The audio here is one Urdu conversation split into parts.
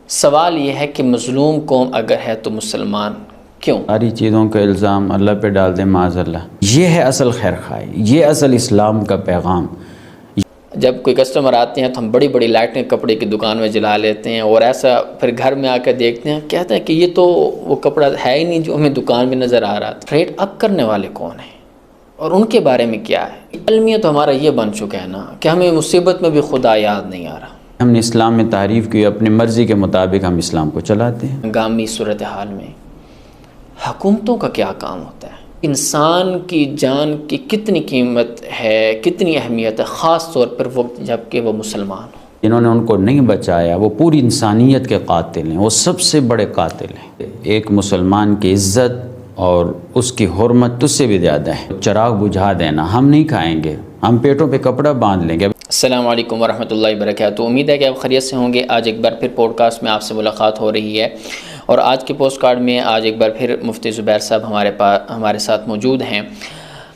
سوال یہ ہے کہ مظلوم قوم اگر ہے تو مسلمان کیوں؟ ساری چیزوں کا الزام اللہ پہ ڈال دیں معاذ اللہ. یہ ہے اصل خیر خواہی، یہ اصل اسلام کا پیغام. جب کوئی کسٹمر آتے ہیں تو ہم بڑی بڑی لائٹیں کپڑے کی دکان میں جلا لیتے ہیں، اور ایسا پھر گھر میں آ کر دیکھتے ہیں، کہتے ہیں کہ یہ تو وہ کپڑا ہے ہی نہیں جو ہمیں دکان میں نظر آ رہا تھا. ٹریڈ اپ کرنے والے کون ہیں اور ان کے بارے میں کیا ہے؟ المیہ تو ہمارا یہ بن چکا ہے نا کہ ہمیں مصیبت میں بھی خدا یاد نہیں آ رہا. ہم نے اسلام میں تعریف کی، اپنی مرضی کے مطابق ہم اسلام کو چلاتے ہیں. ہنگامی صورتحال میں حکومتوں کا کیا کام ہوتا ہے؟ انسان کی جان کی کتنی قیمت ہے، کتنی اہمیت ہے، خاص طور پر وقت جب کہ وہ مسلمان ہوں. جنہوں نے ان کو نہیں بچایا وہ پوری انسانیت کے قاتل ہیں، وہ سب سے بڑے قاتل ہیں. ایک مسلمان کی عزت اور اس کی حرمت تجھ سے بھی زیادہ ہے. چراغ بجھا دینا، ہم نہیں کھائیں گے، ہم پیٹوں پہ کپڑا باندھ لیں گے. السلام علیکم ورحمۃ اللہ وبرکاتہ. امید ہے کہ آپ خیریت سے ہوں گے. آج ایک بار پھر پوڈ کاسٹ میں آپ سے ملاقات ہو رہی ہے، اور آج کے پوسٹ کارڈ میں آج ایک بار پھر مفتی زبیر صاحب ہمارے ساتھ موجود ہیں.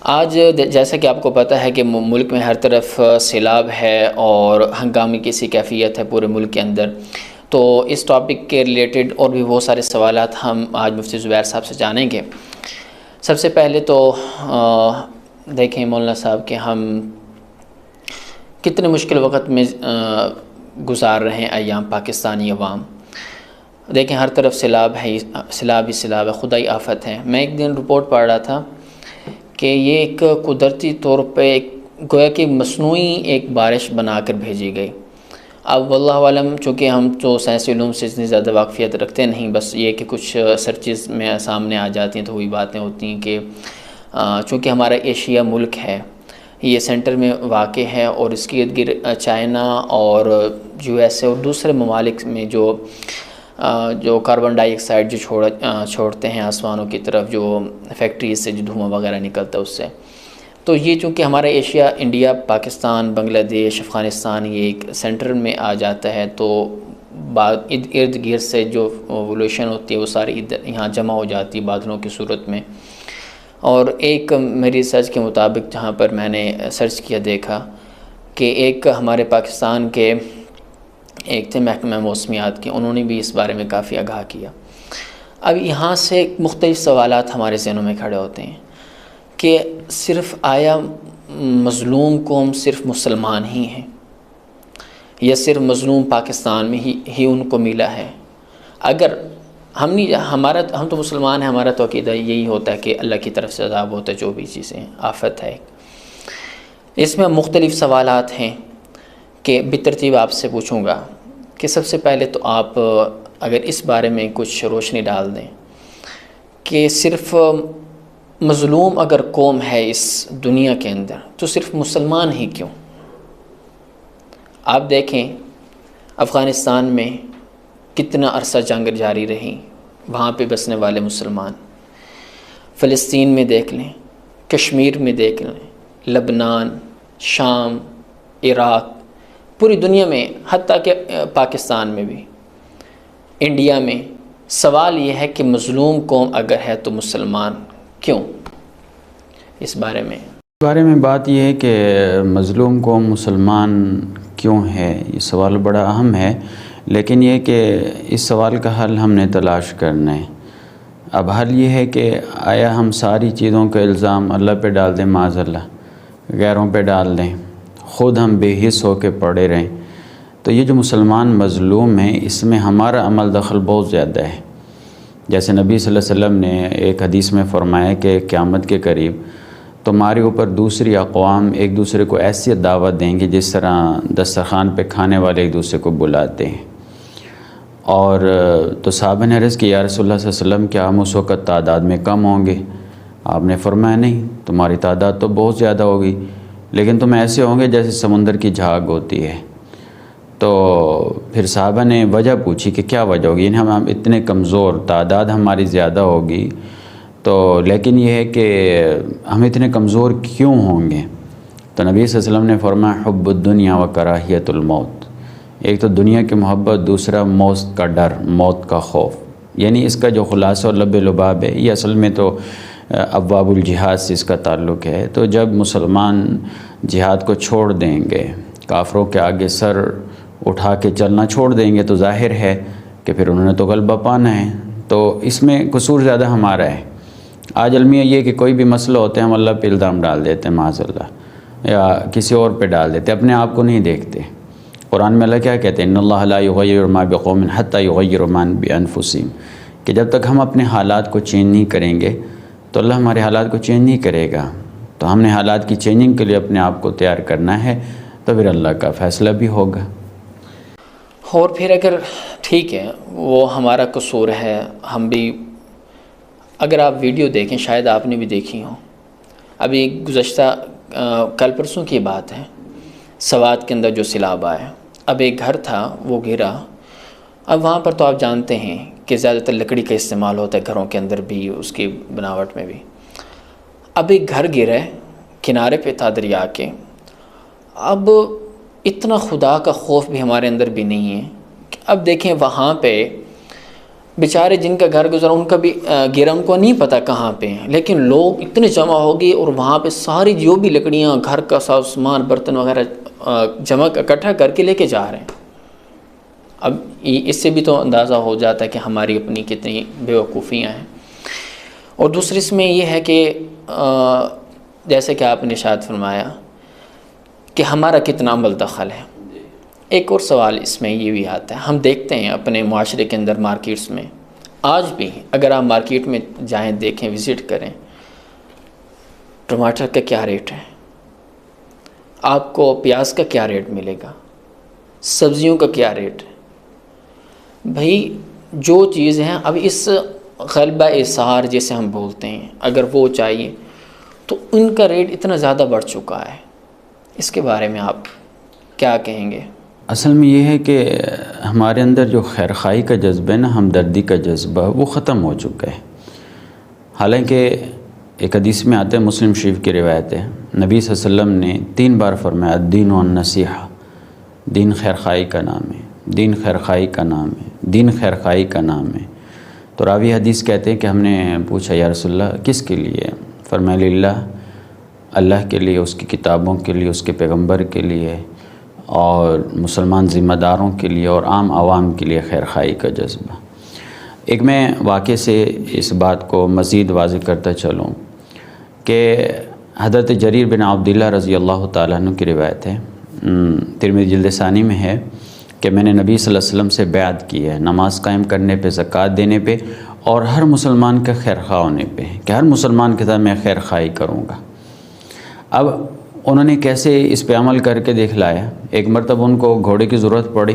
آج جیسا کہ آپ کو پتہ ہے کہ ملک میں ہر طرف سیلاب ہے اور ہنگامی کی سی کیفیت ہے پورے ملک کے اندر. تو اس ٹاپک کے ریلیٹڈ اور بھی بہت سارے سوالات ہم آج مفتی زبیر صاحب سے جانیں گے. سب سے پہلے تو دیکھیں مولانا صاحب کہ ہم کتنے مشکل وقت میں گزار رہے ہیں ایام پاکستانی عوام. دیکھیں ہر طرف سیلاب ہے، سیلاب ہی سیلاب ہے، خدائی آفت ہے. میں ایک دن رپورٹ پڑھ رہا تھا کہ یہ ایک قدرتی طور پہ گویا کہ مصنوعی ایک بارش بنا کر بھیجی گئی. اب واللہ عالم، چونکہ ہم تو سائنسی علوم سے اتنی زیادہ واقفیت رکھتے نہیں، بس یہ کہ کچھ سرچز میں سامنے آ جاتی ہیں تو وہی باتیں ہوتی ہیں کہ چونکہ ہمارا ایشیا ملک ہے، یہ سینٹر میں واقع ہے، اور اس کے ارد گرد چائنا اور یو ایس اے اور دوسرے ممالک میں جو کاربن ڈائی آکسائڈ جو چھوڑتے ہیں آسمانوں کی طرف، جو فیکٹریز سے جو دھواں وغیرہ نکلتا ہے اس سے. تو یہ چونکہ ہمارا ایشیا، انڈیا، پاکستان، بنگلہ دیش، افغانستان یہ ایک سینٹر میں آ جاتا ہے، تو ارد گرد سے جو ویولوشن ہوتی ہے وہ ساری یہاں جمع ہو جاتی ہے بادلوں کی صورت میں. اور ایک میری ریسرچ کے مطابق جہاں پر میں نے سرچ کیا دیکھا کہ ایک ہمارے پاکستان کے ایک تھے محکمہ موسمیات کے، انہوں نے بھی اس بارے میں کافی آگاہ کیا. اب یہاں سے مختلف سوالات ہمارے ذہنوں میں کھڑے ہوتے ہیں کہ صرف آیا مظلوم قوم صرف مسلمان ہی ہیں، یا صرف مظلوم پاکستان میں ہی ان کو ملا ہے؟ اگر ہم تو مسلمان ہیں، ہمارا تو عقیدہ یہی ہوتا ہے کہ اللہ کی طرف سے عذاب ہوتا ہے، جو بھی چیزیں آفت ہے. اس میں مختلف سوالات ہیں کہ بالترتیب آپ سے پوچھوں گا کہ سب سے پہلے تو آپ اگر اس بارے میں کچھ روشنی ڈال دیں کہ صرف مظلوم اگر قوم ہے اس دنیا کے اندر تو صرف مسلمان ہی کیوں؟ آپ دیکھیں افغانستان میں کتنا عرصہ جنگ جاری رہی، وہاں پہ بسنے والے مسلمان. فلسطین میں دیکھ لیں، کشمیر میں دیکھ لیں، لبنان، شام، عراق، پوری دنیا میں، حتیٰ کہ پاکستان میں بھی، انڈیا میں. سوال یہ ہے کہ مظلوم قوم اگر ہے تو مسلمان کیوں؟ اس بارے میں بات یہ ہے کہ مظلوم قوم مسلمان کیوں ہے، یہ سوال بڑا اہم ہے. لیکن یہ کہ اس سوال کا حل ہم نے تلاش کرنا ہے. اب حل یہ ہے کہ آیا ہم ساری چیزوں کا الزام اللہ پہ ڈال دیں معاذ اللہ، غیروں پہ ڈال دیں، خود ہم بے حس ہو کے پڑے رہیں؟ تو یہ جو مسلمان مظلوم ہیں اس میں ہمارا عمل دخل بہت زیادہ ہے. جیسے نبی صلی اللہ علیہ وسلم نے ایک حدیث میں فرمایا کہ قیامت کے قریب تمہارے اوپر دوسری اقوام ایک دوسرے کو ایسی دعوت دیں گے جس طرح دسترخوان پہ کھانے والے ایک دوسرے کو بلاتے ہیں. اور تو صحابہ نے عرض کی یا رسول اللہ صلی اللہ علیہ وسلم کیا ہم اس وقت تعداد میں کم ہوں گے؟ آپ نے فرمایا نہیں، تمہاری تعداد تو بہت زیادہ ہوگی، لیکن تم ایسے ہوں گے جیسے سمندر کی جھاگ ہوتی ہے. تو پھر صحابہ نے وجہ پوچھی کہ کیا وجہ ہوگی، یعنی ہم اتنے کمزور، تعداد ہماری زیادہ ہوگی تو لیکن یہ ہے کہ ہم اتنے کمزور کیوں ہوں گے؟ تو نبی صلی اللہ علیہ وسلم نے فرمایا حب الدنیا و کراہیت الموت. ایک تو دنیا کی محبت، دوسرا موت کا ڈر، موت کا خوف. یعنی اس کا جو خلاصہ اور لب لباب ہے، یہ اصل میں تو ابواب الجہاد سے اس کا تعلق ہے. تو جب مسلمان جہاد کو چھوڑ دیں گے، کافروں کے آگے سر اٹھا کے چلنا چھوڑ دیں گے، تو ظاہر ہے کہ پھر انہوں نے تو غلبہ پانا ہے. تو اس میں قصور زیادہ ہمارا ہے. آج المیہ یہ کہ کوئی بھی مسئلہ ہوتے ہیں ہم اللہ پہ الزام ڈال دیتے ہیں معاذ اللہ، یا کسی اور پہ ڈال دیتے، اپنے آپ کو نہیں دیکھتے. قرآن میں اللہ کیا کہتے ہیں؟ ان اللہ لا یغیر ما بقوم حتی یغیروا ما بانفسہم، کہ جب تک ہم اپنے حالات کو چینج نہیں کریں گے تو اللہ ہمارے حالات کو چینج نہیں کرے گا. تو ہم نے حالات کی چینجنگ کے لیے اپنے آپ کو تیار کرنا ہے، تو پھر اللہ کا فیصلہ بھی ہوگا. اور پھر اگر ٹھیک ہے وہ ہمارا قصور ہے، ہم بھی، اگر آپ ویڈیو دیکھیں شاید آپ نے بھی دیکھی ہوں، ابھی گزشتہ کل پرسوں کی بات ہے، سوات کے اندر جو سیلاب آیا، اب ایک گھر تھا وہ گرا. اب وہاں پر تو آپ جانتے ہیں کہ زیادہ تر لکڑی کا استعمال ہوتا ہے گھروں کے اندر بھی، اس کی بناوٹ میں بھی. اب ایک گھر گرا ہے، کنارے پہ تھا دریا کے. اب اتنا خدا کا خوف بھی ہمارے اندر بھی نہیں ہے. اب دیکھیں وہاں پہ بیچارے جن کا گھر گزرا ان کا بھی گرا، ان کو نہیں پتہ کہاں پہ ہیں، لیکن لوگ اتنے جمع ہو گئے اور وہاں پہ ساری جو بھی لکڑیاں، گھر کا سامان، برتن وغیرہ جمع اکٹھا کر کے لے کے جا رہے ہیں. اب اس سے بھی تو اندازہ ہو جاتا ہے کہ ہماری اپنی کتنی بیوقوفیاں ہیں. اور دوسری اس میں یہ ہے کہ جیسے کہ آپ نے ارشاد فرمایا کہ ہمارا کتنا عمل دخل ہے. ایک اور سوال اس میں یہ بھی آتا ہے، ہم دیکھتے ہیں اپنے معاشرے کے اندر مارکیٹس میں آج بھی، اگر آپ مارکیٹ میں جائیں، دیکھیں، وزٹ کریں، ٹماٹر کا کیا ریٹ ہے، آپ کو پیاز کا کیا ریٹ ملے گا، سبزیوں کا کیا ریٹ ہے. بھائی جو چیز ہیں اب اس غلبہ اثار جیسے ہم بولتے ہیں، اگر وہ چاہیے تو ان کا ریٹ اتنا زیادہ بڑھ چکا ہے. اس کے بارے میں آپ کیا کہیں گے؟ اصل میں یہ ہے کہ ہمارے اندر جو خیرخواہی کا جذبہ ہے نا، ہمدردی کا جذبہ، وہ ختم ہو چکا ہے. حالانکہ ایک حدیث میں آتا ہے، مسلم شریف کی روایت ہے، نبی صلی اللہ علیہ وسلم نے 3 بار فرمایا الدین والنصیحہ، دین خیرخواہی کا نام ہے، دین خیرخواہی کا نام ہے، دین خیرخواہی کا نام ہے. تو راوی حدیث کہتے ہیں کہ ہم نے پوچھا یا رسول اللہ کس کے لیے؟ فرمایا للہ، اللہ کے لیے، اس کی کتابوں کے لیے، اس کے پیغمبر کے لیے، اور مسلمان ذمہ داروں کے لیے، اور عام عوام کے لیے خیرخواہی کا جذبہ. ایک میں واقعے سے اس بات کو مزید واضح کرتا چلوں کہ حضرت جریر بن عبداللہ رضی اللہ تعالیٰ عنہ کی روایت ہے، ترمذی جلد ثانی میں ہے کہ میں نے نبی صلی اللہ علیہ وسلم سے بیعت کی ہے نماز قائم کرنے پہ، زکوٰۃ دینے پہ، اور ہر مسلمان کا خیرخواہ ہونے پہ، کہ ہر مسلمان کے ساتھ میں خیرخواہی کروں گا. اب انہوں نے کیسے اس پہ عمل کر کے دکھلایا؟ ایک مرتبہ ان کو گھوڑے کی ضرورت پڑی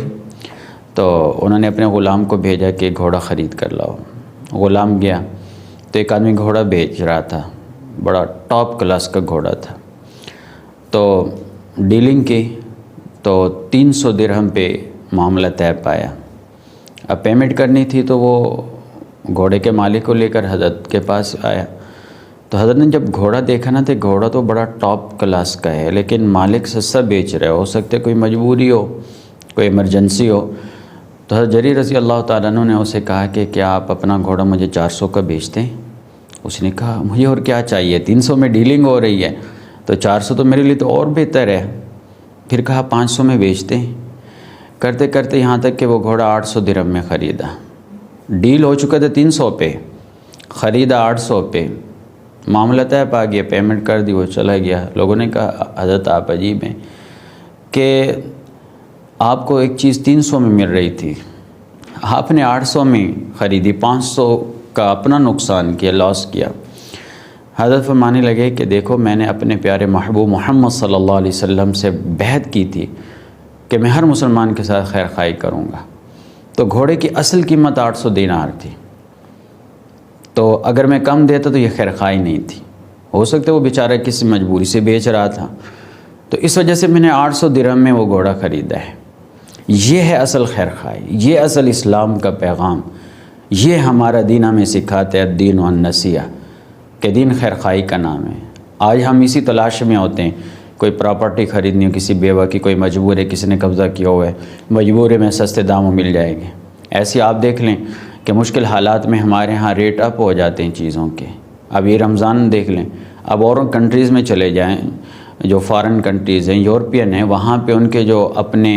تو انہوں نے اپنے غلام کو بھیجا کہ گھوڑا خرید کر لاؤ. غلام گیا تو ایک آدمی گھوڑا بیچ رہا تھا، بڑا ٹاپ کلاس کا گھوڑا تھا. تو ڈیلنگ کی تو 300 درہم پہ معاملہ طے پایا. اب پیمنٹ کرنی تھی تو وہ گھوڑے کے مالک کو لے کر حضرت کے پاس آیا. تو حضرت نے جب گھوڑا دیکھا نا، تو گھوڑا تو بڑا ٹاپ کلاس کا ہے، لیکن مالک سستا بیچ رہا ہے، ہو سکتا ہے کوئی مجبوری ہو، کوئی ایمرجنسی ہو. تو حضرت جریر رضی اللہ تعالیٰ عنہ نے اسے کہا کہ کیا آپ اپنا گھوڑا مجھے 400 کا بیچتے ہیں؟ اس نے کہا مجھے اور کیا چاہیے، 300 میں ڈیلنگ ہو رہی ہے تو 400 تو میرے لیے تو اور بہتر ہے. پھر کہا 500 میں بیچتے ہیں. کرتے کرتے یہاں تک کہ وہ گھوڑا 800 درہم میں خریدا. ڈیل ہو چکا تھا 300 پہ، خریدا 800 پہ، معاملہ طے پا گیا، پیمنٹ کر دی، وہ چلا گیا. لوگوں نے کہا حضرت آپ عجیب ہیں کہ آپ کو ایک چیز 300 میں مل رہی تھی، آپ نے 800 میں خریدی، 500 کا اپنا نقصان کیا، لاس کیا. حضرت فرمانے لگے کہ دیکھو میں نے اپنے پیارے محبوب محمد صلی اللہ علیہ وسلم سے بیعت کی تھی کہ میں ہر مسلمان کے ساتھ خیر خواہی کروں گا. تو گھوڑے کی اصل قیمت 800 دینار تھی، تو اگر میں کم دیتا تو یہ خیر خواہی نہیں تھی. ہو سکتا ہے وہ بیچارہ کسی مجبوری سے بیچ رہا تھا، تو اس وجہ سے میں نے 800 درہم میں وہ گھوڑا خریدا ہے. یہ ہے اصل خیر خواہی، یہ اصل اسلام کا پیغام، یہ ہمارا دین ہمیں سکھاتا ہے الدین والنصیحہ، کہ دین خیر خواہی کا نام ہے. آج ہم اسی تلاش میں ہوتے ہیں، کوئی پراپرٹی خریدنی ہو کسی بیوہ کی، کوئی مجبور ہے، کسی نے قبضہ کیا ہوا ہے، مجبور ہے میں سستے داموں مل جائے گے. ایسے آپ دیکھ لیں کہ مشکل حالات میں ہمارے ہاں ریٹ اپ ہو جاتے ہیں چیزوں کے. اب یہ رمضان دیکھ لیں، اب اور کنٹریز میں چلے جائیں جو فارن کنٹریز ہیں، یورپین ہیں، وہاں پہ ان کے جو اپنے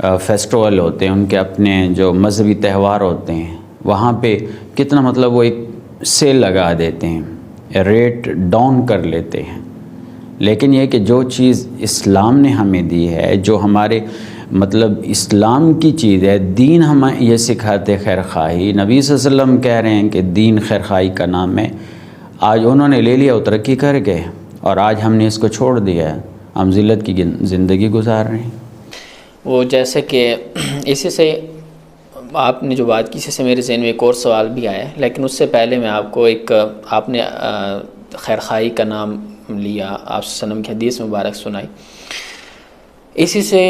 فیسٹیول ہوتے ہیں، ان کے اپنے جو مذہبی تہوار ہوتے ہیں، وہاں پہ کتنا مطلب وہ ایک سیل لگا دیتے ہیں، ریٹ ڈاؤن کر لیتے ہیں. لیکن یہ کہ جو چیز اسلام نے ہمیں دی ہے، جو ہمارے مطلب اسلام کی چیز ہے، دین ہمیں یہ سکھاتے خیر خواہی. نبی صلی اللہ علیہ وسلم کہہ رہے ہیں کہ دین خیر خواہی کا نام ہے. آج انہوں نے لے لیا اور ترقی کر گئے، اور آج ہم نے اس کو چھوڑ دیا ہے، ہم ذلت کی زندگی گزار رہے ہیں. وہ جیسے کہ اسی سے آپ نے جو بات کی، اسی سے میرے ذہن میں ایک اور سوال بھی آیا ہے، لیکن اس سے پہلے میں آپ کو آپ نے خیر خواہی کا نام لیا، آپ صلی اللہ علیہ وسلم کی حدیث مبارک سنائی. اسی سے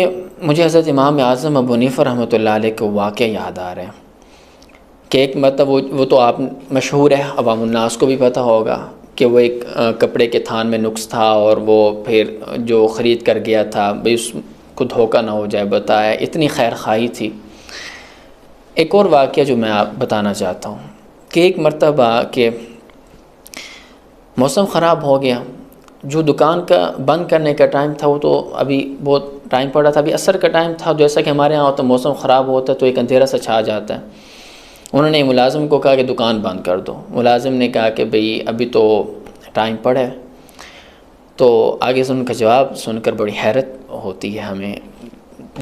مجھے حضرت امام اعظم ابو حنیفہ رحمۃ اللہ علیہ کے واقعہ یاد آ رہے ہیں کہ ایک مطلب وہ تو آپ مشہور ہے، عوام الناس کو بھی پتہ ہوگا کہ وہ ایک کپڑے کے تھان میں نقص تھا، اور وہ پھر جو خرید کر گیا تھا بھئی اس کو دھوکہ نہ ہو جائے، بتایا اتنی خیر خواہی تھی. ایک اور واقعہ جو میں آپ بتانا چاہتا ہوں کہ ایک مرتبہ کہ موسم خراب ہو گیا، جو دکان کا بند کرنے کا ٹائم تھا وہ تو ابھی بہت ٹائم پڑا تھا، ابھی عصر کا ٹائم تھا. جیسا کہ ہمارے یہاں ہوتا ہے، موسم خراب ہوتا ہے تو ایک اندھیرا سا چھا جاتا ہے. انہوں نے ملازم کو کہا کہ دکان بند کر دو. ملازم نے کہا کہ بھئی ابھی تو ٹائم پڑا ہے. تو آگے سے ان کا جواب سن کر بڑی حیرت ہوتی ہے ہمیں،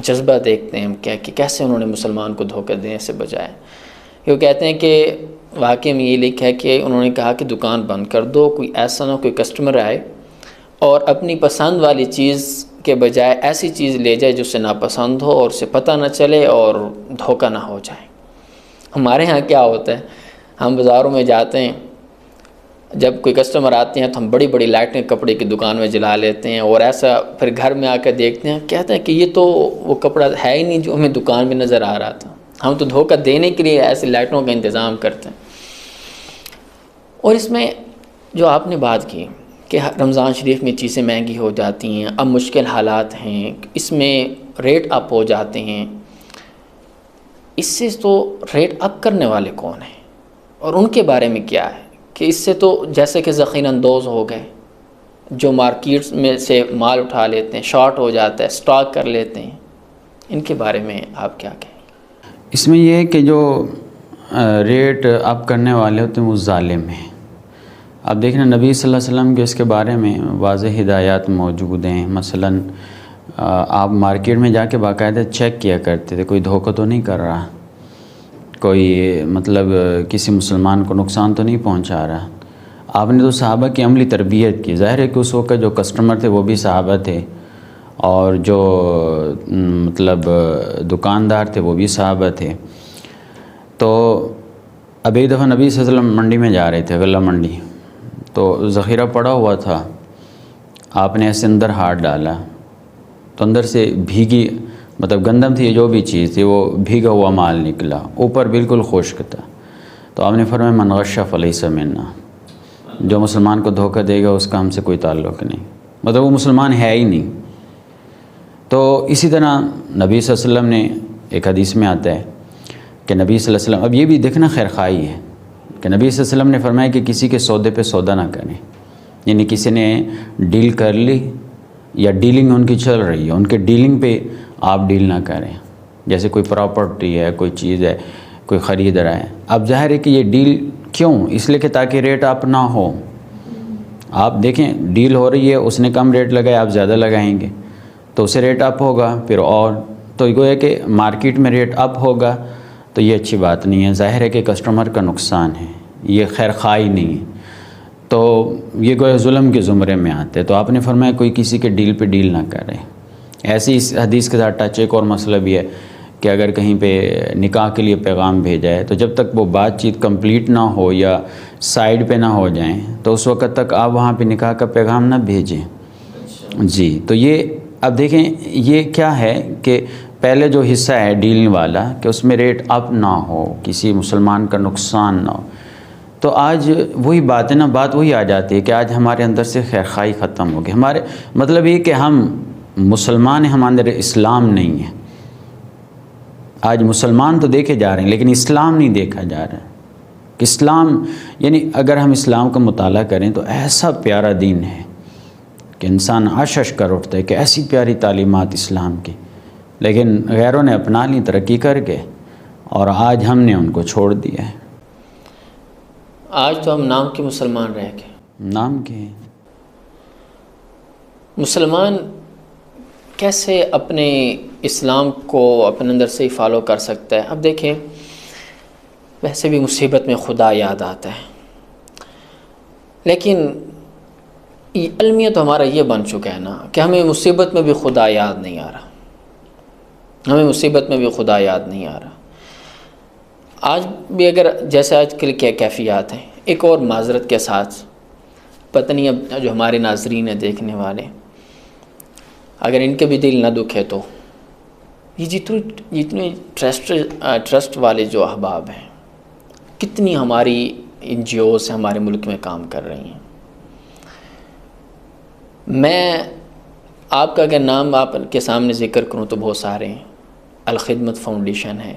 جذبہ دیکھتے ہیں ہم کیا کہ کیسے انہوں نے مسلمان کو دھوکہ دینے سے بجائے. وہ کہتے ہیں کہ واقعے میں یہ لکھا ہے کہ انہوں نے کہا کہ دکان بند کر دو، کوئی ایسا نہ کوئی کسٹمر آئے اور اپنی پسند والی چیز کے بجائے ایسی چیز لے جائے جو اسے ناپسند ہو اور اسے پتہ نہ چلے اور دھوکہ نہ ہو جائے. ہمارے ہاں کیا ہوتا ہے، ہم بازاروں میں جاتے ہیں، جب کوئی کسٹمر آتے ہیں تو ہم بڑی بڑی لائٹیں کپڑے کی دکان میں جلا لیتے ہیں، اور ایسا پھر گھر میں آ کر دیکھتے ہیں، کہتے ہیں کہ یہ تو وہ کپڑا ہے ہی نہیں جو ہمیں دکان میں نظر آ رہا تھا. ہم تو دھوکہ دینے کے لیے ایسی لائٹوں کا انتظام کرتے ہیں. اور اس میں جو آپ نے بات کی کہ رمضان شریف میں چیزیں مہنگی ہو جاتی ہیں، اب مشکل حالات ہیں، اس میں ریٹ اپ ہو جاتے ہیں. اس سے تو ریٹ اپ کرنے والے کون ہیں اور ان کے بارے میں کیا ہے کہ اس سے تو جیسے کہ ذخیرہ اندوز ہو گئے، جو مارکیٹس میں سے مال اٹھا لیتے ہیں، شارٹ ہو جاتا ہے، سٹاک کر لیتے ہیں. ان کے بارے میں آپ کیا کہیں؟ اس میں یہ ہے کہ جو ریٹ اپ کرنے والے ہوتے ہیں وہ ظالم ہیں. اب دیکھنا نبی صلی اللہ علیہ وسلم کے اس کے بارے میں واضح ہدایات موجود ہیں. مثلا آپ مارکیٹ میں جا کے باقاعدہ چیک کیا کرتے تھے کوئی دھوکہ تو نہیں کر رہا، کوئی مطلب کسی مسلمان کو نقصان تو نہیں پہنچا رہا. آپ نے تو صحابہ کی عملی تربیت کی. ظاہر ہے کہ اس وقت جو کسٹمر تھے وہ بھی صحابہ تھے، اور جو مطلب دکاندار تھے وہ بھی صحابہ تھے. تو اب ایک دفعہ نبی صلی اللہ علیہ وسلم منڈی میں جا رہے تھے، غلہ منڈی، تو ذخیرہ پڑا ہوا تھا. آپ نے ایسے اندر ہاتھ ڈالا تو اندر سے بھیگی مطلب گندم تھی، جو بھی چیز تھی وہ بھیگا ہوا مال نکلا، اوپر بالکل خشک تھا. تو آپ نے فرمایا من غش فلیس منا، جو مسلمان کو دھوکہ دے گا اس کا ہم سے کوئی تعلق نہیں، مطلب وہ مسلمان ہے ہی نہیں. تو اسی طرح نبی صلی اللہ علیہ وسلم نے ایک حدیث میں آتا ہے کہ نبی صلی اللہ علیہ وسلم، اب یہ بھی دیکھنا خیر خواہی ہے کہ نبی صلی اللہ علیہ وسلم نے فرمایا کہ کسی کے سودے پہ سودا نہ کریں. یعنی کسی نے ڈیل کر لی یا ڈیلنگ ان کی چل رہی ہے، ان کے ڈیلنگ پہ آپ ڈیل نہ کریں. جیسے کوئی پراپرٹی ہے، کوئی چیز ہے، کوئی خرید رہا ہے. اب ظاہر ہے کہ یہ ڈیل کیوں؟ اس لیے کہ تاکہ ریٹ اپ نہ ہو. آپ دیکھیں ڈیل ہو رہی ہے، اس نے کم ریٹ لگایا، آپ زیادہ لگائیں گے تو اسے ریٹ اپ ہوگا پھر. اور تو یہ ہے کہ مارکیٹ میں ریٹ اپ ہوگا تو یہ اچھی بات نہیں ہے. ظاہر ہے کہ کسٹمر کا نقصان ہے، یہ خیر خواہی نہیں ہے. تو یہ گویا ظلم کے زمرے میں آتے. تو آپ نے فرمایا کوئی کسی کے ڈیل پہ ڈیل نہ کرے. ایسی اس حدیث کے ساتھ ٹچ ایک اور مسئلہ بھی ہے کہ اگر کہیں پہ نکاح کے لیے پیغام بھیجا ہے تو جب تک وہ بات چیت کمپلیٹ نہ ہو یا سائڈ پہ نہ ہو جائیں تو اس وقت تک آپ وہاں پہ نکاح کا پیغام نہ بھیجیں. جی تو یہ اب دیکھیں یہ کیا ہے کہ پہلے جو حصہ ہے ڈیل والا کہ اس میں ریٹ اپ نہ ہو، کسی مسلمان کا نقصان نہ ہو. تو آج وہی بات ہے نا، بات وہی آ جاتی ہے کہ آج ہمارے اندر سے خیر خواہی ختم ہو گئی. ہمارے مطلب یہ کہ ہم مسلمان ہیں، ہمارے اندر اسلام نہیں ہے. آج مسلمان تو دیکھے جا رہے ہیں لیکن اسلام نہیں دیکھا جا رہا ہے. اسلام یعنی اگر ہم اسلام کا مطالعہ کریں تو ایسا پیارا دین ہے کہ انسان عش کر اٹھتا ہے کہ ایسی پیاری تعلیمات اسلام کی لیکن غیروں نے اپنا لی ترقی کر کے، اور آج ہم نے ان کو چھوڑ دیا ہے۔ آج تو ہم نام کے مسلمان رہ گئے۔ نام کے مسلمان کیسے اپنے اسلام کو اپنے اندر سے ہی فالو کر سکتا ہے؟ اب دیکھیں، ویسے بھی مصیبت میں خدا یاد آتا ہے، لیکن المیہ تو ہمارا یہ بن چکا ہے نا کہ ہمیں مصیبت میں بھی خدا یاد نہیں آ رہا، ہمیں مصیبت میں بھی خدا یاد نہیں آ رہا۔ آج بھی اگر جیسے آج کل کیا کیفیات ہیں، ایک اور معذرت کے ساتھ، پتہ نہیں اب جو ہمارے ناظرین ہیں دیکھنے والے، اگر ان کے بھی دل نہ دکھے تو یہ جتنے ٹرسٹ والے جو احباب ہیں، کتنی ہماری NGOs ہمارے ملک میں کام کر رہی ہیں۔ میں آپ کا اگر نام آپ کے سامنے ذکر کروں تو بہت سارے ہیں۔ الخدمت فاؤنڈیشن ہے،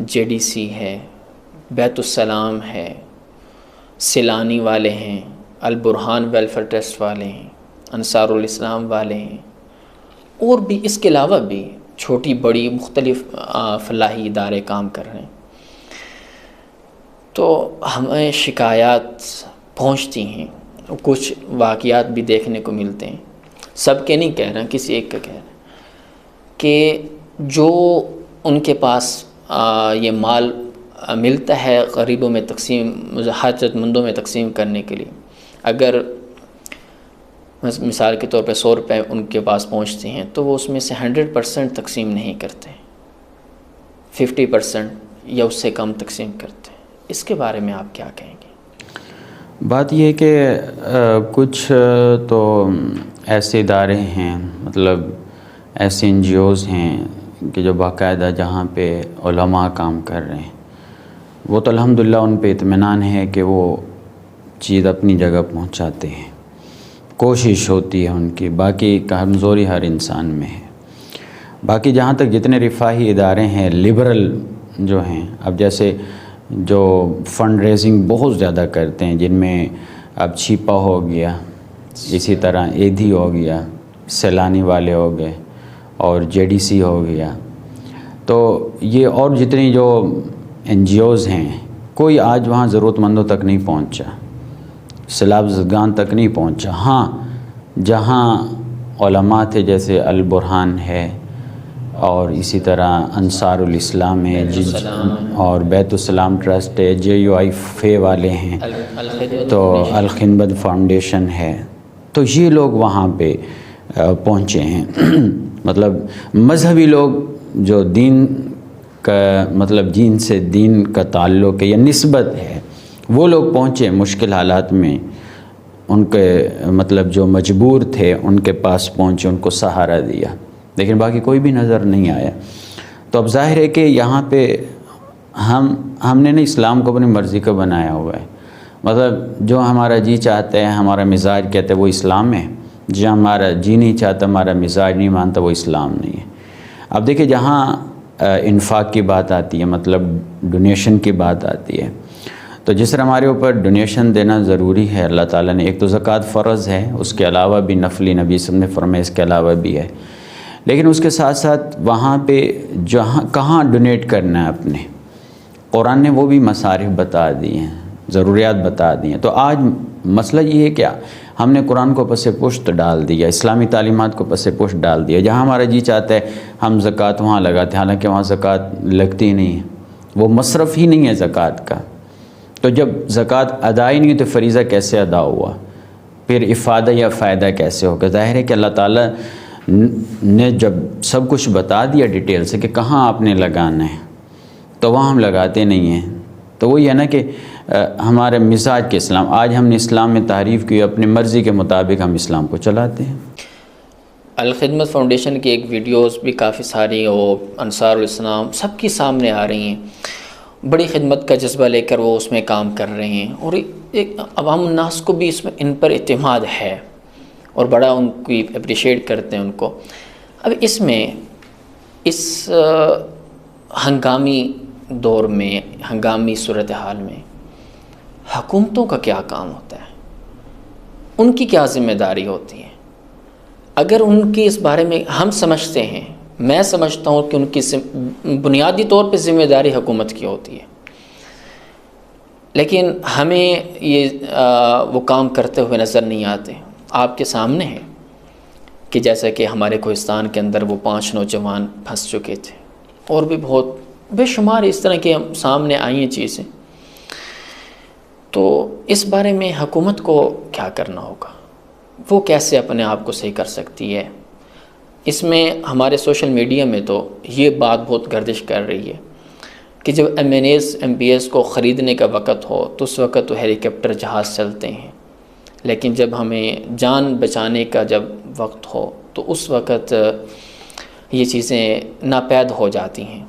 JDC ہے، بیت السلام ہے، سیلانی والے ہیں، البرہان ویلفیئر ٹرسٹ والے ہیں، انصار الاسلام والے ہیں، اور بھی اس کے علاوہ بھی چھوٹی بڑی مختلف فلاحی ادارے کام کر رہے ہیں۔ تو ہمیں شکایات پہنچتی ہیں، کچھ واقعات بھی دیکھنے کو ملتے ہیں، سب کے نہیں کہہ رہا، کسی ایک کا کہہ رہا کہ جو ان کے پاس یہ مال ملتا ہے غریبوں میں تقسیم، حاجت مندوں میں تقسیم کرنے کے لیے، اگر مثال کے طور پہ 100 روپے ان کے پاس پہنچتے ہیں تو وہ اس میں سے 100% تقسیم نہیں کرتے، 50% یا اس سے کم تقسیم کرتے ہیں۔ اس کے بارے میں آپ کیا کہیں گے؟ بات یہ ہے کہ کچھ تو ایسے ادارے ہیں، مطلب ایسے NGOs ہیں کہ جو باقاعدہ جہاں پہ علماء کام کر رہے ہیں، وہ تو الحمدللہ ان پہ اطمینان ہے کہ وہ چیز اپنی جگہ پہنچاتے ہیں، کوشش ہوتی ہے ان کی، باقی کمزوری ہر انسان میں ہے۔ باقی جہاں تک جتنے رفاہی ادارے ہیں، لبرل جو ہیں، اب جیسے جو فنڈ ریزنگ بہت زیادہ کرتے ہیں، جن میں اب چھیپا ہو گیا، اسی طرح ایدھی ہو گیا، سیلانی والے ہو گئے، اور JDC ہو گیا، تو یہ اور جتنی جو NGOs ہیں، کوئی آج وہاں ضرورت مندوں تک نہیں پہنچا، سیلاب زدگان تک نہیں پہنچا۔ ہاں جہاں علماء تھے، جیسے البرہان ہے، اور اسی طرح انصار الاسلام ہے، اور بیت السلام ٹرسٹ ہے، JUI والے ہیں، تو الخدمت فاؤنڈیشن ہے، تو یہ لوگ وہاں پہ پہنچے ہیں۔ مطلب مذہبی لوگ جو دین کا مطلب جن سے دین کا تعلق ہے یا نسبت ہے، وہ لوگ پہنچے مشکل حالات میں، ان کے مطلب جو مجبور تھے ان کے پاس پہنچے، ان کو سہارا دیا، لیکن باقی کوئی بھی نظر نہیں آیا۔ تو اب ظاہر ہے کہ یہاں پہ ہم نے نا اسلام کو اپنی مرضی کا بنایا ہوا ہے، مطلب جو ہمارا جی چاہتا ہے، ہمارا مزاج کہتا ہے وہ اسلام ہے، جو ہمارا جی نہیں چاہتا، ہمارا مزاج نہیں مانتا، وہ اسلام نہیں ہے۔ اب دیکھیں، جہاں انفاق کی بات آتی ہے، مطلب ڈونیشن کی بات آتی ہے، تو جس طرح ہمارے اوپر ڈونیشن دینا ضروری ہے، اللہ تعالیٰ نے، ایک تو زکوٰۃ فرض ہے، اس کے علاوہ بھی نفلی، نبی صلی اللہ علیہ وسلم نے فرمایا اس کے علاوہ بھی ہے، لیکن اس کے ساتھ ساتھ وہاں پہ جہاں کہاں ڈونیٹ کرنا ہے اپنے، قرآن نے وہ بھی مصارف بتا دی ہیں، ضروریات بتا دی ہیں۔ تو آج مسئلہ یہ ہے کہ ہم نے قرآن کو پس پشت ڈال دیا، اسلامی تعلیمات کو پس پشت ڈال دیا، جہاں ہمارا جی چاہتا ہے ہم زکوٰۃ وہاں لگاتے ہیں، حالانکہ وہاں زکوٰۃ لگتی ہی نہیں ہے، وہ مصرف ہی نہیں ہے زکوٰۃ کا۔ تو جب زکوٰۃ ادا ہی نہیں تو فریضہ کیسے ادا ہوا؟ پھر افادہ یا فائدہ کیسے ہوگا؟ ظاہر ہے کہ اللہ تعالیٰ نے جب سب کچھ بتا دیا ڈیٹیل سے کہ کہاں آپ نے لگانا ہے، تو وہاں ہم لگاتے نہیں ہیں۔ تو وہی ہے نا کہ ہمارے مزاج کے اسلام، آج ہم نے اسلام میں تعریف کی، اپنی مرضی کے مطابق ہم اسلام کو چلاتے ہیں۔ الخدمت فاؤنڈیشن کی ایک ویڈیوز بھی کافی ساری، وہ انصار الاسلام سب کی سامنے آ رہی ہیں، بڑی خدمت کا جذبہ لے کر وہ اس میں کام کر رہے ہیں، اور ایک عوام الناس کو بھی اس میں ان پر اعتماد ہے، اور بڑا ان کی اپریشیٹ کرتے ہیں ان کو۔ اب اس میں اس ہنگامی دور میں، ہنگامی صورتحال میں حکومتوں کا کیا کام ہوتا ہے؟ ان کی کیا ذمہ داری ہوتی ہے؟ اگر ان کی اس بارے میں ہم سمجھتے ہیں، میں سمجھتا ہوں کہ ان کی بنیادی طور پہ ذمہ داری حکومت کی ہوتی ہے، لیکن ہمیں یہ وہ کام کرتے ہوئے نظر نہیں آتے۔ آپ کے سامنے ہے کہ جیسا کہ ہمارے کوہستان کے اندر وہ 5 نوجوان پھنس چکے تھے، اور بھی بہت بے شمار اس طرح کے سامنے آئی ہیں چیزیں۔ تو اس بارے میں حکومت کو کیا کرنا ہوگا؟ وہ کیسے اپنے آپ کو صحیح کر سکتی ہے؟ اس میں ہمارے سوشل میڈیا میں تو یہ بات بہت گردش کر رہی ہے کہ جب MNAs کو خریدنے کا وقت ہو تو اس وقت تو ہیلی کاپٹر جہاز چلتے ہیں، لیکن جب ہمیں جان بچانے کا جب وقت ہو تو اس وقت یہ چیزیں ناپید ہو جاتی ہیں۔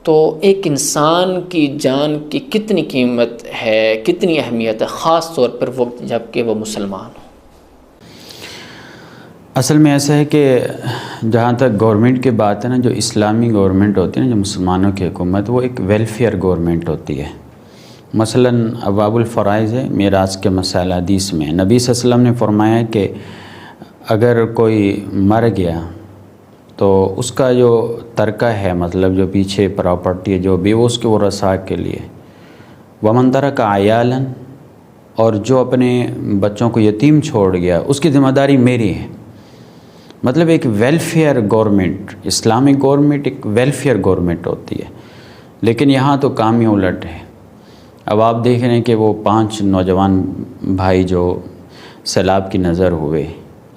تو ایک انسان کی جان کی کتنی قیمت ہے، کتنی اہمیت ہے، خاص طور پر وہ جب کہ وہ مسلمان ہو۔ اصل میں ایسا ہے کہ جہاں تک گورنمنٹ کی بات ہے نا، جو اسلامی گورنمنٹ ہوتی ہے نا، جو مسلمانوں کی حکومت، وہ ایک ویلفیئر گورنمنٹ ہوتی ہے۔ مثلاً ابواب الفرائض ہے، میراث کے مسائل حدیث میں نبی صلی اللہ علیہ وسلم نے فرمایا کہ اگر کوئی مر گیا تو اس کا جو ترکہ ہے، مطلب جو پیچھے پراپرٹی ہے جو بھی، وہ اس کے ورثاء کے لیے۔ ومن ترک عیالاً، اور جو اپنے بچوں کو یتیم چھوڑ گیا اس کی ذمہ داری میری ہے۔ مطلب ایک ویلفیئر گورنمنٹ، اسلامک گورنمنٹ ایک ویلفیئر گورنمنٹ ہوتی ہے، لیکن یہاں تو کام ہی الٹ ہے۔ اب آپ دیکھ رہے ہیں کہ وہ 5 نوجوان بھائی جو سیلاب کی نظر ہوئے،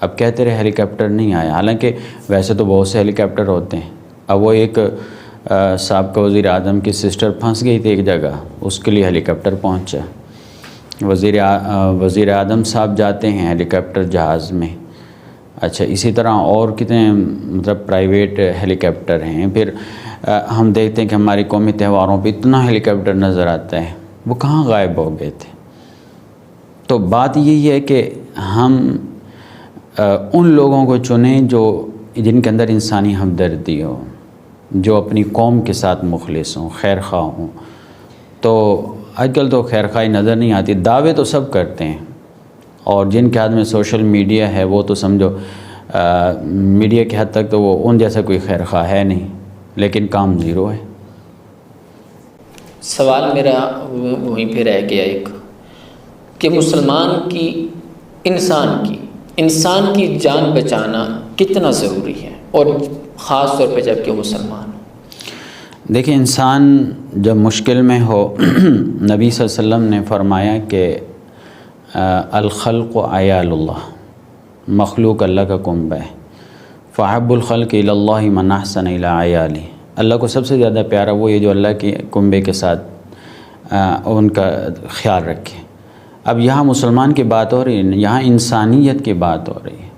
اب کہتے رہے ہیلی کاپٹر نہیں آیا، حالانکہ ویسے تو بہت سے ہیلی کاپٹر ہوتے ہیں۔ اب وہ ایک سابقہ وزیر اعظم کی سسٹر پھنس گئی تھی ایک جگہ، اس کے لیے ہیلی کاپٹر پہنچا۔ وزیر اعظم صاحب جاتے ہیں ہیلی کاپٹر جہاز میں۔ اچھا، اسی طرح اور کتنے مطلب پرائیویٹ ہیلی کاپٹر ہیں۔ پھر ہم دیکھتے ہیں کہ ہماری قومی تہواروں پہ اتنا ہیلی کاپٹر نظر آتا ہے، وہ کہاں غائب ہو گئے تھے؟ تو بات یہی ہے کہ ہم ان لوگوں کو چنیں جن کے اندر انسانی ہمدردی ہو، جو اپنی قوم کے ساتھ مخلص ہوں، خیر خواہ ہوں۔ تو آج کل تو خیر خواہی نظر نہیں آتی، دعوے تو سب کرتے ہیں، اور جن کے ہاتھ میں سوشل میڈیا ہے وہ تو سمجھو میڈیا کے حد تک تو وہ ان جیسا کوئی خیر خواہ ہے نہیں، لیکن کام زیرو ہے۔ سوال میرا وہیں پہ رہ گیا ایک کہ مسلمان کی انسان کی جان بچانا کتنا ضروری ہے، اور خاص طور پہ جب کہ مسلمان ہو۔ دیکھیں، انسان جب مشکل میں ہو، نبی صلی اللہ علیہ وسلم نے فرمایا کہ الخلق عیال اللہ، مخلوق اللہ کا کنبہ ہے۔ فاحب الخلق الی اللہ من احسن الی عیالی، اللہ کو سب سے زیادہ پیارا وہ ہے جو اللہ کے کنبے کے ساتھ ان کا خیال رکھے۔ اب یہاں مسلمان کی بات ہو رہی ہے، یہاں انسانیت کی بات ہو رہی ہے،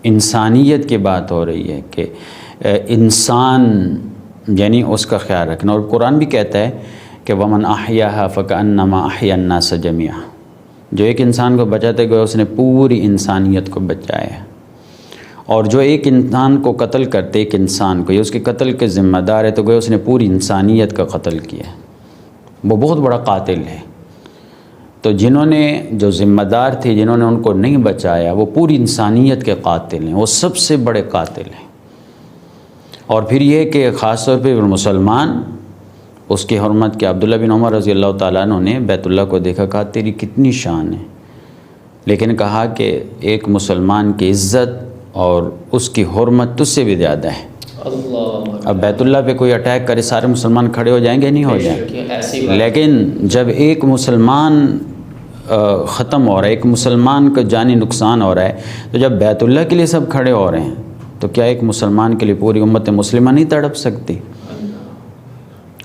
انسانیت کی بات ہو رہی ہے کہ انسان یعنی اس کا خیال رکھنا۔ اور قرآن بھی کہتا ہے کہ ومن احیاھا فکأنما احیا الناس جميعا، جو ایک انسان کو بچاتے گئے اس نے پوری انسانیت کو بچایا۔ اور جو ایک انسان کو قتل کرتے، ایک انسان کو، یہ اس کے قتل کے ذمہ دار ہے، تو گویا اس نے پوری انسانیت کا قتل کیا، وہ بہت بڑا قاتل ہے۔ تو جنہوں نے جو ذمہ دار تھے، جنہوں نے ان کو نہیں بچایا، وہ پوری انسانیت کے قاتل ہیں، وہ سب سے بڑے قاتل ہیں۔ اور پھر یہ کہ خاص طور پہ مسلمان، اس کی حرمت کے عبداللہ بن عمر رضی اللہ تعالیٰ عنہ نے بیت اللہ کو دیکھا، کہا تیری کتنی شان ہے، لیکن کہا کہ ایک مسلمان کی عزت اور اس کی حرمت تجھ سے بھی زیادہ ہے۔ اب بیت اللہ پہ کوئی اٹیک کرے، سارے مسلمان کھڑے ہو جائیں گے؟ نہیں ہو جائیں گے۔ لیکن جب ایک مسلمان ختم ہو رہا ہے، ایک مسلمان کا جانی نقصان ہو رہا ہے، تو جب بیت اللہ کے لیے سب کھڑے ہو رہے ہیں تو کیا ایک مسلمان کے لیے پوری امت مسلمہ نہیں تڑپ سکتی؟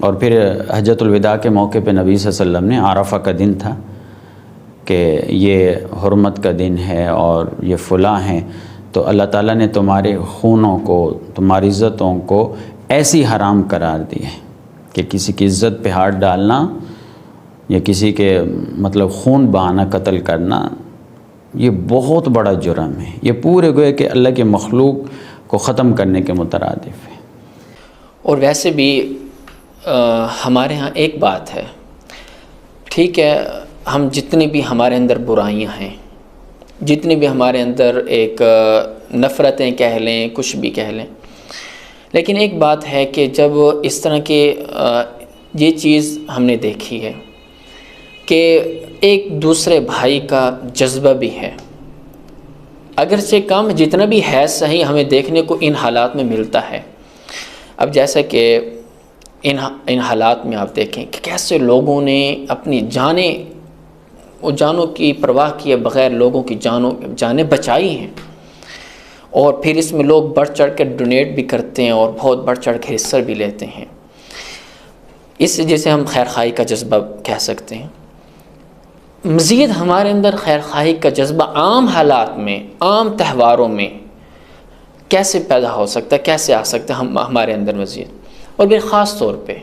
اور پھر حجۃ الوداع کے موقع پہ نبی صلی اللہ علیہ وسلم نے، عرفہ کا دن تھا، کہ یہ حرمت کا دن ہے اور یہ فلاں ہیں، تو اللہ تعالیٰ نے تمہارے خونوں کو، تمہاری عزتوں کو ایسی حرام قرار دی ہے کہ کسی کی عزت پہ ہاتھ ڈالنا یا کسی کے مطلب خون بہانا، قتل کرنا، یہ بہت بڑا جرم ہے۔ یہ پورے گوئے کہ اللہ کے مخلوق کو ختم کرنے کے مترادف ہے۔ اور ویسے بھی ہمارے ہاں ایک بات ہے، ٹھیک ہے، ہم جتنی بھی ہمارے اندر برائیاں ہیں، جتنی بھی ہمارے اندر ایک نفرتیں کہہ لیں، کچھ بھی کہہ لیں، لیکن ایک بات ہے کہ جب اس طرح کے یہ چیز ہم نے دیکھی ہے کہ ایک دوسرے بھائی کا جذبہ بھی ہے، اگرچہ کم جتنا بھی ہے صحیح ہمیں دیکھنے کو ان حالات میں ملتا ہے۔ اب جیسا کہ ان حالات میں آپ دیکھیں کہ کیسے لوگوں نے اپنی جانوں کی پرواہ کیے بغیر لوگوں کی جانیں بچائی ہیں، اور پھر اس میں لوگ بڑھ چڑھ کے ڈونیٹ بھی کرتے ہیں اور بہت بڑھ چڑھ کے حصہ بھی لیتے ہیں۔ اس جسے ہم خیر خواہی کا جذبہ کہہ سکتے ہیں۔ مزید ہمارے اندر خیر خواہی کا جذبہ عام حالات میں، عام تہواروں میں کیسے پیدا ہو سکتا ہے، کیسے آ سکتا ہے ہمارے اندر مزید؟ اور پھر خاص طور پہ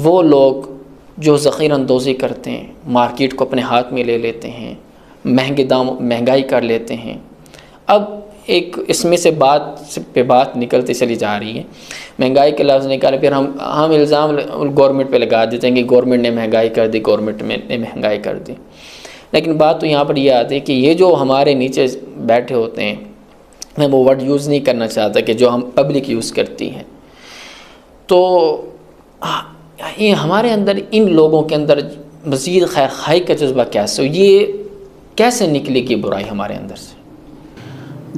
وہ لوگ جو ذخیرہ اندوزی کرتے ہیں، مارکیٹ کو اپنے ہاتھ میں لے لیتے ہیں، مہنگائی کر لیتے ہیں۔ اب ایک اس میں سے بات نکلتی چلی جا رہی ہے، مہنگائی کے لفظ نکالے، پھر ہم الزام گورنمنٹ پہ لگا دیتے ہیں کہ گورنمنٹ نے مہنگائی کر دی، گورنمنٹ نے مہنگائی کر دی۔ لیکن بات تو یہاں پر یہ آتی ہے کہ یہ جو ہمارے نیچے بیٹھے ہوتے ہیں، میں وہ ورڈ یوز نہیں کرنا چاہتا کہ جو ہم پبلک یوز کرتی ہے، تو یہ ہمارے اندر ان لوگوں کے اندر مزید خیر خواہی کا جذبہ کیسے، یہ کیسے نکلے گی برائی ہمارے اندر سے؟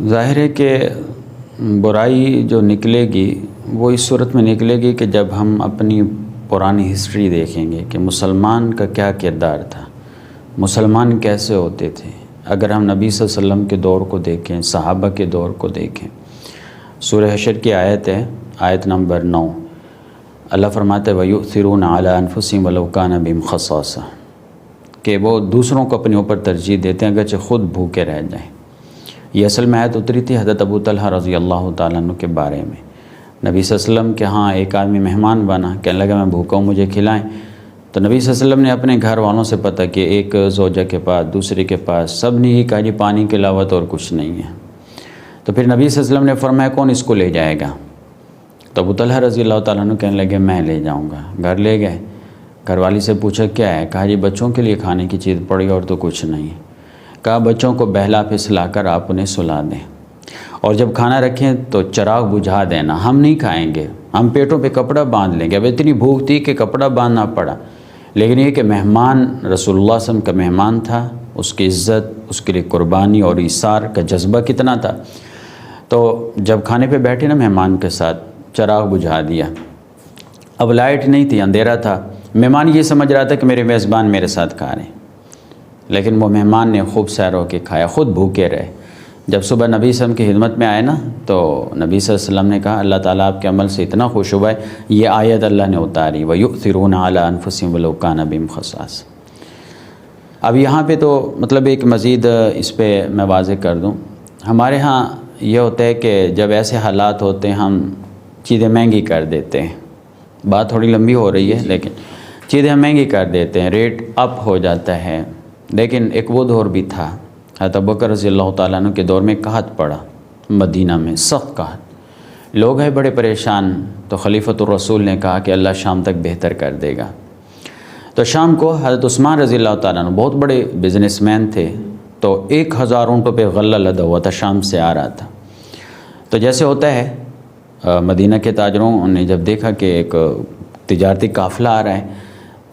ظاہر ہے کہ برائی جو نکلے گی وہ اس صورت میں نکلے گی کہ جب ہم اپنی پرانی ہسٹری دیکھیں گے کہ مسلمان کا کیا کردار تھا، مسلمان کیسے ہوتے تھے۔ اگر ہم نبی صلی اللہ علیہ وسلم کے دور کو دیکھیں، صحابہ کے دور کو دیکھیں، سورہ حشر کی آیت ہے، آیت نمبر 9، اللہ فرماتے ہیں وَيُؤْثِرُونَ عَلَىٰ أَنفُسِهِمْ وَلَوْ كَانَ بِهِمْ خَصَاصَةٌ، کہ وہ دوسروں کو اپنے اوپر ترجیح دیتے ہیں اگرچہ خود بھوکے رہ جائیں۔ یہ اصل میں آیت اتری تھی حضرت ابو طلحہ رضی اللہ تعالیٰ عنہ کے بارے میں۔ نبی صلی اللہ علیہ وسلم کے ہاں ایک آدمی مہمان بنا، کہنے لگا میں بھوکا ہوں، مجھے کھلائیں۔ تو نبی صلی اللہ علیہ وسلم نے اپنے گھر والوں سے پتہ کہ ایک زوجہ کے پاس، دوسرے کے پاس، سب نے یہ کہا جی پانی کے علاوہ تو اور کچھ نہیں ہے۔ تو پھر نبی صلی اللہ علیہ وسلم نے فرمایا کون اس کو لے جائے گا؟ تو ابو طلحہ رضی اللہ تعالیٰ عنہ کہنے لگے میں لے جاؤں گا۔ گھر لے گئے، گھر والی سے پوچھا کیا ہے؟ کہا جی بچوں کے لیے کھانے کی چیز پڑی اور تو کچھ نہیں۔ کہا بچوں کو بہلا پھسلا کر آپ انہیں سلا دیں، اور جب کھانا رکھیں تو چراغ بجھا دینا، ہم نہیں کھائیں گے، ہم پیٹوں پہ کپڑا باندھ لیں گے۔ اب اتنی بھوک تھی کہ کپڑا باندھنا پڑا، لیکن یہ کہ مہمان رسول اللہ صلی اللہ علیہ وسلم کا مہمان تھا، اس کی عزت، اس کے لیے قربانی اور ایثار کا جذبہ کتنا تھا۔ تو جب کھانے پہ بیٹھے نا مہمان کے ساتھ، چراغ بجھا دیا۔ اب لائٹ نہیں تھی، اندھیرا تھا، مہمان یہ سمجھ رہا تھا کہ میرے میزبان میرے ساتھ کھا رہے ہیں، لیکن وہ مہمان نے خوب سیر ہو کے کھایا، خود بھوکے رہے۔ جب صبح نبی صلی اللہ علیہ وسلم کی خدمت میں آئے نا، تو نبی صلی اللہ علیہ وسلم نے کہا اللہ تعالیٰ آپ کے عمل سے اتنا خوش ہوا ہے، یہ آیت اللہ نے اتاری وَيُؤْثِرُونَ عَلَىٰ أَنفُسِهِمْ وَلَوْ كَانَ بِهِمْ خَصَاصَةٌ۔ اب یہاں پہ تو مطلب ایک مزید اس پہ میں واضح کر دوں، ہمارے ہاں یہ ہوتا ہے کہ جب ایسے حالات ہوتے ہیں ہم چیزیں مہنگی کر دیتے ہیں۔ بات تھوڑی لمبی ہو رہی ہے لیکن چیزیں ہم مہنگی کر دیتے ہیں، ریٹ اپ ہو جاتا ہے۔ لیکن ایک وہ دور بھی تھا، حضرت ابوبکر رضی اللہ تعالیٰ عنہ کے دور میں قحط پڑا مدینہ میں، سخت قحط، لوگ ہیں بڑے پریشان۔ تو خلیفۃ الرسول نے کہا کہ اللہ شام تک بہتر کر دے گا۔ تو شام کو حضرت عثمان رضی اللہ تعالیٰ عنہ بہت بڑے بزنس مین تھے، تو 1000 اونٹوں پہ غلہ لدا ہوا تھا، شام سے آ رہا تھا۔ تو جیسے ہوتا ہے مدینہ کے تاجروں نے جب دیکھا کہ ایک تجارتی قافلہ آ رہا ہے،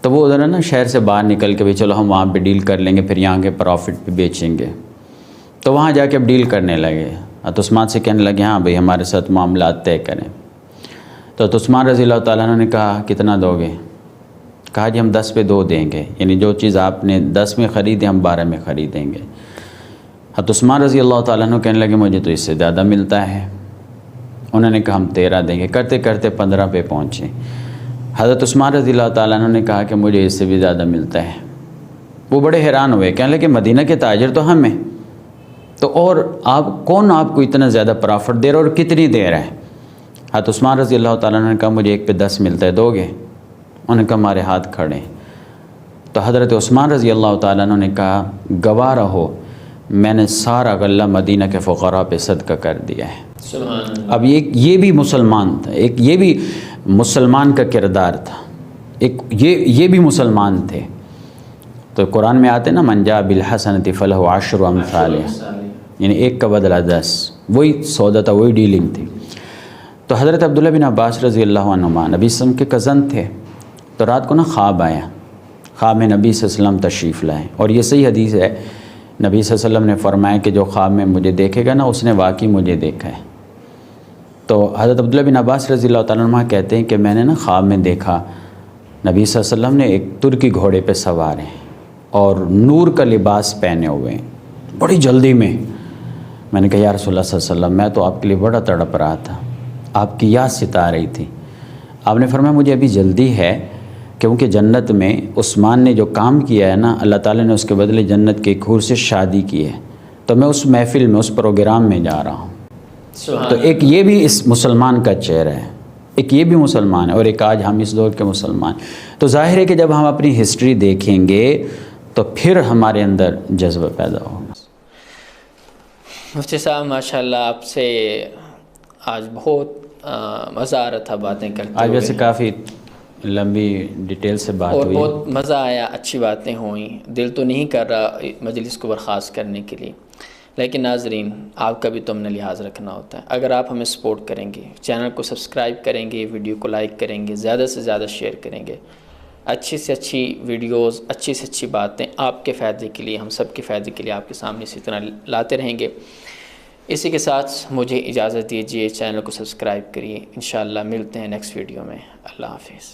تو وہ ادھر نا شہر سے باہر نکل کے بھی چلو ہم وہاں پہ ڈیل کر لیں گے، پھر یہاں کے پروفٹ پہ بیچیں گے۔ تو وہاں جا کے اب ڈیل کرنے لگے، تو عثمان سے کہنے لگے ہاں بھئی ہمارے ساتھ معاملات طے کریں۔ تو عثمان رضی اللہ تعالیٰ عنہ نے کہا کتنا دو گے؟ کہا جی ہم 10 پہ 2 دیں گے، یعنی جو چیز آپ نے 10 میں خریدی ہم 12 میں خریدیں گے۔ حضرت عثمان رضی اللہ تعالیٰ عنہ کہنے لگے مجھے تو اس سے زیادہ ملتا ہے۔ انہوں نے کہا ہم 13 دیں گے، کرتے کرتے 15 پہ پہنچے۔ حضرت عثمان رضی اللہ تعالیٰ عنہ نے کہا کہ مجھے اس سے بھی زیادہ ملتا ہے۔ وہ بڑے حیران ہوئے، کہنے لگے مدینہ کے تاجر تو ہم ہیں، تو اور آپ کون آپ کو اتنا زیادہ پرافٹ دے رہا اور کتنی دے رہا ہے؟ حضرت عثمان رضی اللہ تعالیٰ عنہ نے کہا مجھے 1 پہ 10 ملتا ہے، دو گے؟ انہوں نے کہا ہمارے ہاتھ کھڑے۔ تو حضرت عثمان رضی اللہ تعالیٰ عنہ نے کہا گواہ رہو میں نے سارا غلہ مدینہ کے فقراء پہ صدقہ کر دیا ہے۔ اب یہ بھی مسلمان تھا، ایک یہ بھی مسلمان کا کردار تھا، ایک یہ بھی مسلمان تھے۔ تو قرآن میں آتے نا من جاء بالحسنۃ فلہ 10 امثالها، یعنی 1 کا بدلہ 10، وہی سودا تھا، وہی ڈیلنگ تھی۔ تو حضرت عبداللہ بن عباس رضی اللہ عنہما نبی صلی اللہ علیہ وسلم کے کزن تھے، تو رات کو نا خواب آیا، خواب میں نبی صلی اللہ علیہ وسلم تشریف لائے، اور یہ صحیح حدیث ہے، نبی صلی اللہ علیہ وسلم نے فرمایا کہ جو خواب میں مجھے دیکھے گا نا اس نے واقعی مجھے دیکھا ہے۔ تو حضرت عبداللہ بن عباس رضی اللہ تعالیٰ عنہ کہتے ہیں کہ میں نے نا خواب میں دیکھا نبی صلی اللہ علیہ وسلم نے ایک ترکی گھوڑے پہ سوار ہیں اور نور کا لباس پہنے ہوئے ہیں، بڑی جلدی میں نے کہا یا رسول اللہ صلی اللہ علیہ وسلم میں تو آپ کے لیے بڑا تڑپ رہا تھا، آپ کی یاد ستا رہی تھی۔ آپ نے فرمایا مجھے ابھی جلدی ہے کیونکہ جنت میں عثمان نے جو کام کیا ہے نا، اللہ تعالیٰ نے اس کے بدلے جنت کے ایک حور سے شادی کی ہے، تو میں اس محفل میں اس پروگرام میں جا رہا ہوں۔ تو ایک یہ بھی اس مسلمان کا چہرہ ہے، ایک یہ بھی مسلمان ہے، اور ایک آج ہم اس دور کے مسلمان۔ تو ظاہر ہے کہ جب ہم اپنی ہسٹری دیکھیں گے تو پھر ہمارے اندر جذبہ پیدا ہوگا۔ مفتی صاحب ماشاءاللہ آپ سے آج بہت مزہ آ رہا تھا باتیں کرتے آج ہوئے، ویسے کافی لمبی ڈیٹیل سے بات اور ہوئی، بہت مزہ آیا، اچھی باتیں ہوئیں، دل تو نہیں کر رہا مجلس کو برخاست کرنے کے لیے، لیکن ناظرین آپ کا بھی تو ہم نے لحاظ رکھنا ہوتا ہے۔ اگر آپ ہمیں سپورٹ کریں گے، چینل کو سبسکرائب کریں گے، ویڈیو کو لائک کریں گے، زیادہ سے زیادہ شیئر کریں گے، اچھی سے اچھی ویڈیوز، اچھی سے اچھی باتیں آپ کے فائدے کے لیے، ہم سب کے فائدے کے لیے آپ کے سامنے اسی طرح لاتے رہیں گے۔ اسی کے ساتھ مجھے اجازت دیجیے، چینل کو سبسکرائب کریے، انشاءاللہ ملتے ہیں نیکسٹ ویڈیو میں۔ اللہ حافظ۔